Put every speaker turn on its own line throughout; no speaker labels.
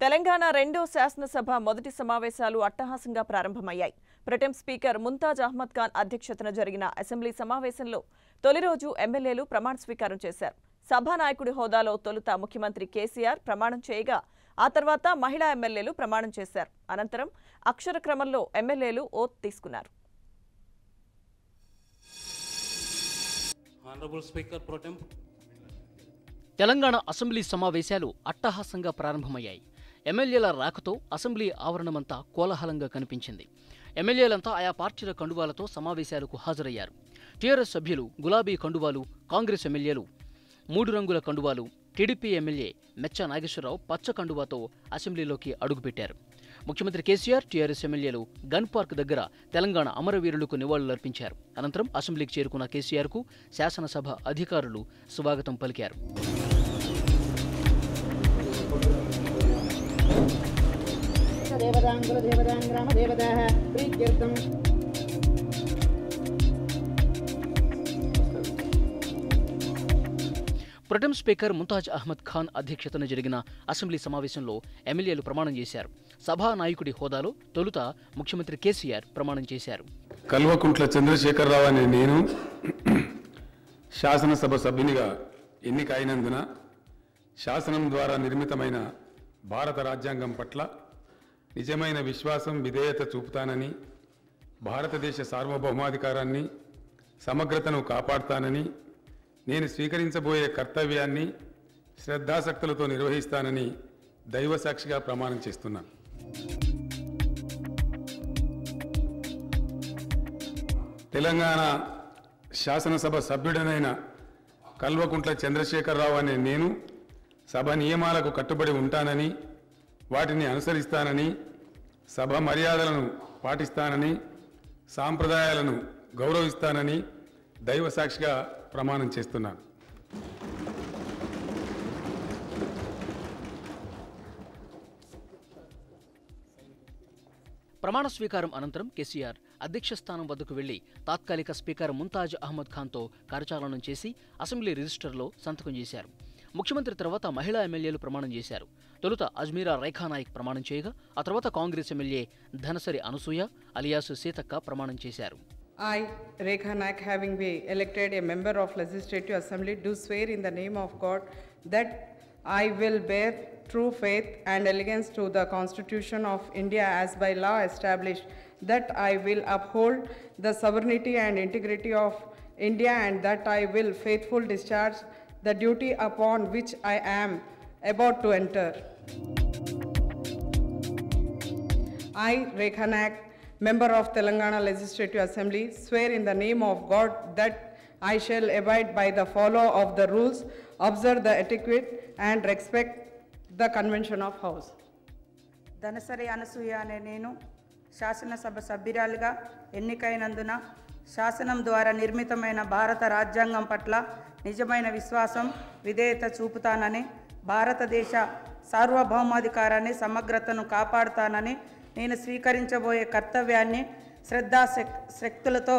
తెలంగాణ రెండో శాసనసభ మొదటి సమావేశాలు అట్టహాసంగా ప్రారంభమయ్యాయి. ప్రొటెం స్పీకర్ ముంతాజ్ అహ్మద్ ఖాన్ అధ్యక్షతన జరిగిన అసెంబ్లీ సమావేశంలో తొలి రోజు ఎమ్మెల్యేలు ప్రమాణ స్వీకారం చేశారు. సభానాయకుడి హోదాలో తొలుత ముఖ్యమంత్రి కేసీఆర్ ప్రమాణం చేయగా ఆ తర్వాత మహిళా ఎమ్మెల్యేలు ప్రమాణం చేశారు. అనంతరం అక్షర క్రమంలో ఎమ్మెల్యేలు ఓత్ తీసుకున్నారు.
తెలంగాణ అసెంబ్లీ సమావేశాలు అట్టహాసంగా ప్రారంభమయ్యాయి. ఎమ్మెల్యేల రాకతో అసెంబ్లీ ఆవరణమంతా కోలాహలంగా కనిపించింది. ఎమ్మెల్యేలంతా ఆయా పార్టీల కండువాలతో సమావేశాలకు హాజరయ్యారు. టీఆర్ఎస్ సభ్యులు గులాబీ కండువాలు, కాంగ్రెస్ ఎమ్మెల్యేలు 3 రంగుల కండువాలు, టీడీపీ ఎమ్మెల్యే మెచ్చ నాగేశ్వరరావు పచ్చ కండువాతో అసెంబ్లీలోకి అడుగుపెట్టారు. ముఖ్యమంత్రి కేసీఆర్, టీఆర్ఎస్ ఎమ్మెల్యేలు గన్ పార్క్ దగ్గర తెలంగాణ అమరవీరులకు నివాళులర్పించారు. అనంతరం అసెంబ్లీకి చేరుకున్న కేసీఆర్కు శాసనసభ అధికారులు స్వాగతం పలికారు. ప్రొటెం స్పీకర్ ముంతాజ్ అహ్మద్ ఖాన్ అధ్యక్షతన జరిగిన అసెంబ్లీ సమావేశంలో ఎమ్మెల్యేలు ప్రమాణం చేశారు. సభానాయకుడి హోదాలో తొలుత ముఖ్యమంత్రి కేసీఆర్ ప్రమాణం చేశారు.
కల్వకుంట్ల చంద్రశేఖరరావు అనే నేను శాసనసభ సభ్యునిగా ఎన్నికైనందున శాసనం ద్వారా నిర్మితమైన భారత రాజ్యాంగం పట్ల నిజమైన విశ్వాసం, విధేయత చూపుతానని, భారతదేశ సార్వభౌమాధికారాన్ని, సమగ్రతను కాపాడుతానని, నేను స్వీకరించబోయే కర్తవ్యాన్ని శ్రద్ధాసక్తులతో నిర్వహిస్తానని దైవసాక్షిగా ప్రమాణం చేస్తున్నాను. తెలంగాణ శాసనసభ సభ్యుడనైన కల్వకుంట్ల చంద్రశేఖరరావు అనే నేను సభ నియమాలకు కట్టుబడి ఉంటానని, వాటిని అనుసరిస్తానని, సభ మర్యాదలను పాటిస్తానని, సాంప్రదాయాలను గౌరవిస్తానని దైవసాక్షిగా ప్రమాణం చేస్తున్నాను.
ప్రమాణ స్వీకారం అనంతరం కేసీఆర్ అధ్యక్ష స్థానం వద్దకు వెళ్లి తాత్కాలిక స్పీకర్ ముంతాజ్ అహ్మద్ ఖాన్తో కరచాలనం చేసి అసెంబ్లీ రిజిస్టర్లో సంతకం చేశారు. ముఖ్యమంత్రి తర్వాత మహిళా ఎమ్మెల్యేలు ప్రమాణం చేశారు. తొలుత అజ్మీరా రేఖానాయక్ ప్రమాణం చేయగా ఆ తర్వాత కాంగ్రెస్ ఎమ్మెల్యే ధనసరి అనసూయ అలియాస్ సీతక్క ప్రమాణం చేశారు.
I, Rekha Naik, having been elected a member of Legislative Assembly, do swear in the name of God that I will bear true faith and allegiance to the Constitution of India as by law established, that I will uphold the sovereignty and integrity of India, and that I will faithfully discharge the duty upon which I am about to enter. I, Rekha Naik, member of Telangana Legislative Assembly, swear in the name of God that I shall abide by the follow of the rules, observe the etiquette and respect the convention of house.
Dhanasari Anasuya అనే నేను శాసనసభ సభ్యురాలిగా ఎన్నికైనందున శాసనం ద్వారా నిర్మితమైన భారత రాజ్యాంగం పట్ల నిజమైన విశ్వాసం, విధేయత చూపుతానని, భారతదేశ సార్వభౌమాధికారాన్ని, సమగ్రతను కాపాడుతానని, నేను స్వీకరించబోయే కర్తవ్యాన్ని శ్రద్ధాశక్తులతో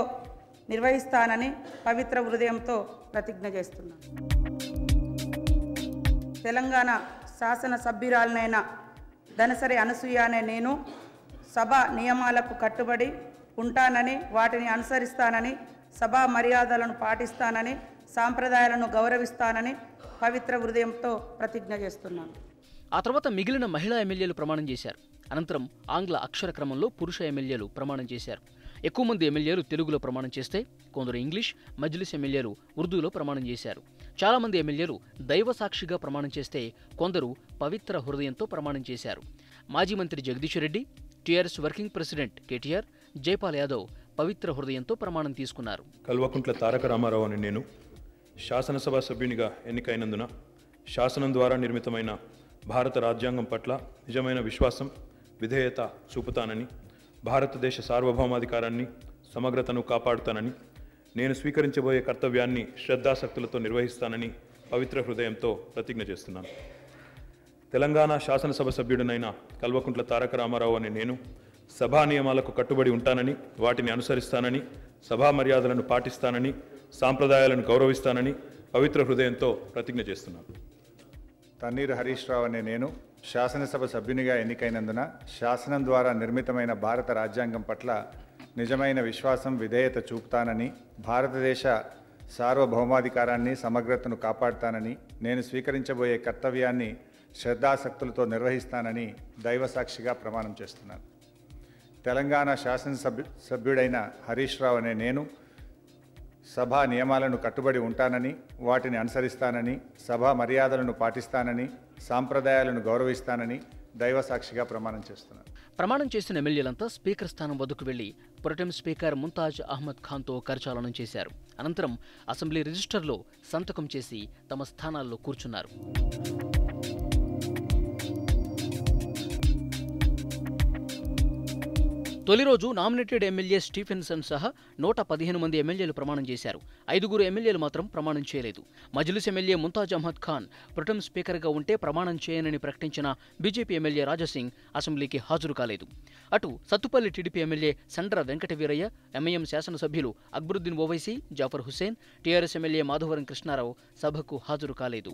నిర్వహిస్తానని పవిత్ర హృదయంతో ప్రతిజ్ఞ చేస్తున్నాను. తెలంగాణ శాసన సభ్యురాలనైన ధనసరి అనసూయ అనే నేను సభ నియమాలకు కట్టుబడి ఉంటానని, వాటిని అనుసరిస్తానని, సభా మర్యాదలను పాటిస్తానని, సాంప్రదాయాలను గౌరవిస్తానని పవిత్ర హృదయంతో ప్రతిజ్ఞ చేస్తున్నాను.
ఆ తర్వాత మిగిలిన మహిళా ఎమ్మెల్యేలు ప్రమాణం చేశారు. అనంతరం ఆంగ్ల అక్షర క్రమంలో పురుష ఎమ్మెల్యేలు ప్రమాణం చేశారు. ఎక్కువ మంది ఎమ్మెల్యేలు తెలుగులో ప్రమాణం చేస్తే కొందరు ఇంగ్లీష్, మజ్లిస్ ఎమ్మెల్యేలు ఉర్దూలో ప్రమాణం చేశారు. చాలా మంది ఎమ్మెల్యేలు దైవ సాక్షిగా ప్రమాణం చేస్తే కొందరు పవిత్ర హృదయంతో ప్రమాణం చేశారు. మాజీ మంత్రి Jagadish Reddy, TRS working president KTR, Jaipal Yadav పవిత్ర హృదయంతో ప్రమాణం తీసుకున్నారు.
కల్వకుంట్ల తారక రామారావు అని నేను శాసనసభ సభ్యునిగా ఎన్నికైనందున శాసనం ద్వారా నిర్మితమైన భారత రాజ్యాంగం పట్ల నిజమైన విశ్వాసం, విధేయత చూపుతానని, భారతదేశ సార్వభౌమాధికారాన్ని, సమగ్రతను కాపాడుతానని, నేను స్వీకరించబోయే కర్తవ్యాన్ని శ్రద్ధాసక్తులతో నిర్వహిస్తానని పవిత్ర హృదయంతో ప్రతిజ్ఞ చేస్తున్నాను. తెలంగాణ శాసనసభ సభ్యుడినైన కల్వకుంట్ల తారక రామారావు అనే నేను సభా నియమాలకు కట్టుబడి ఉంటానని, వాటిని అనుసరిస్తానని, సభా మర్యాదలను పాటిస్తానని, సాంప్రదాయాలను గౌరవిస్తానని పవిత్ర హృదయంతో ప్రతిజ్ఞ చేస్తున్నాను.
తన్నీరు హరీష్ రావు అనే నేను శాసనసభ సభ్యునిగా ఎన్నికైనందున శాసనం ద్వారా నిర్మితమైన భారత రాజ్యాంగం పట్ల నిజమైన విశ్వాసం విధేయత చూపుతానని, భారతదేశ సార్వభౌమాధికారాన్ని సమగ్రతను కాపాడుతానని, నేను స్వీకరించబోయే కర్తవ్యాన్ని శ్రద్ధాసక్తులతో నిర్వహిస్తానని దైవసాక్షిగా ప్రమాణం చేస్తున్నాను. తెలంగాణ శాసనసభ్యుడైన హరీష్ రావు అనే నేను సభా నియమాలను కట్టుబడి ఉంటానని, వాటిని అనుసరిస్తానని, సభా మర్యాదలను పాటిస్తానని, సాంప్రదాయాలను గౌరవిస్తానని దైవసాక్షిగా ప్రమాణం చేస్తున్నాను.
ప్రమాణం చేసిన ఎమ్మెల్యేలంతా స్పీకర్ స్థానం వద్దకు వెళ్లి ప్రొటెం స్పీకర్ ముంతాజ్ అహ్మద్ ఖాన్తో కరచాలనం చేశారు. అనంతరం అసెంబ్లీ రిజిస్టర్లో సంతకం చేసి తమ స్థానాల్లో కూర్చున్నారు. తొలి రోజు నామినేటెడ్ ఎమ్మెల్యే స్టీఫెన్సన్ సహా 115 మంది ఎమ్మెల్యేలు ప్రమాణం చేశారు. 5 ఎమ్మెల్యేలు మాత్రం ప్రమాణం చేయలేదు. మజ్లిస్ ఎమ్మెల్యే ముంతాజ్ అహ్మద్ ఖాన్ ప్రొటెం స్పీకర్గా ఉంటే ప్రమాణం చేయనని ప్రకటించిన బీజేపీ ఎమ్మెల్యే రాజాసింగ్ అసెంబ్లీకి హాజరు కాలేదు. అటు Sathupalli TDP MLA Sandra Venkata Veeraiah, MIM శాసనసభ్యులు అక్బరుద్దీన్ ఓవైసీ, జాఫర్ హుస్సేన్, టీఆర్ఎస్ ఎమ్మెల్యే మాధవరం కృష్ణారావు సభకు హాజరు కాలేదు.